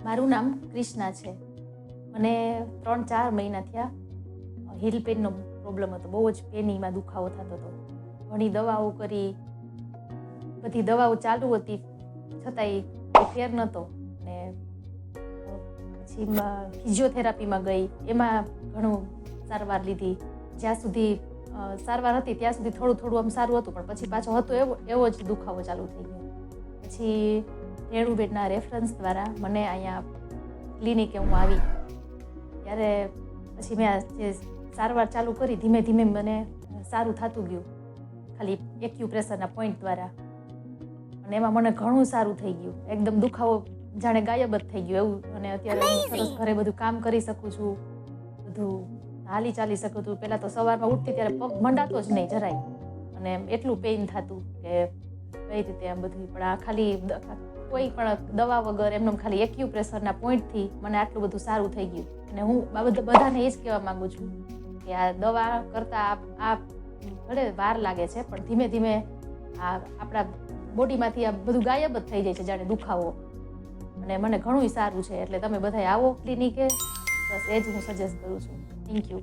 મારું નામ ક્રિષ્ના છે. મને 3-4 મહિના થયા હીલ પેનનો પ્રોબ્લેમ હતો. બહુ જ પેનીમાં દુખાવો થતો હતો. ઘણી દવાઓ કરી, બધી દવાઓ ચાલુ હતી, છતાંય કોઈ ફેર નહોતો. ને પછી ફિઝિયોથેરાપીમાં ગઈ, એમાં ઘણું સારવાર લીધી. જ્યાં સુધી સારવાર હતી ત્યાં સુધી થોડું થોડું આમ સારું હતું, પણ પછી પાછો હતો એવો જ દુખાવો ચાલુ થઈ ગયો. પછી રેણુબેનના રેફરન્સ દ્વારા મને અહીંયા ક્લિનિકે હું આવી, ત્યારે પછી મેં જે સારવાર ચાલુ કરી, ધીમે ધીમે મને સારું થતું ગયું, ખાલી એક્યુપ્રેશરના પોઈન્ટ દ્વારા. અને એમાં મને ઘણું સારું થઈ ગયું, એકદમ દુખાવો જાણે ગાયબ જ થઈ ગયો એવું. અને અત્યારે હું સરસ ઘરે બધું કામ કરી શકું છું, બધું હાલી ચાલી શકું છું. પહેલાં તો સવારમાં ઉઠતી ત્યારે પગ મંડાતો જ નહીં જરાય, અને એટલું પેઇન થતું કે કઈ રીતે આમ બધું. પણ આ ખાલી કોઈ પણ દવા વગર એમનેમ ખાલી એક્યુપ્રેશરના પોઈન્ટથી મને આટલું બધું સારું થઈ ગયું. અને હું બધાને એ જ કહેવા માગું છું કે આ દવા કરતાં આ ભલે વાર લાગે છે, પણ ધીમે ધીમે આ આપણા બોડીમાંથી આ બધું ગાયબ જ થઈ જાય છે, જાણે દુખાવો. અને મને ઘણું સારું છે. એટલે તમે બધાય આવો ક્લિનિકે, બસ એ જ હું સજેસ્ટ કરું છું. Thank you.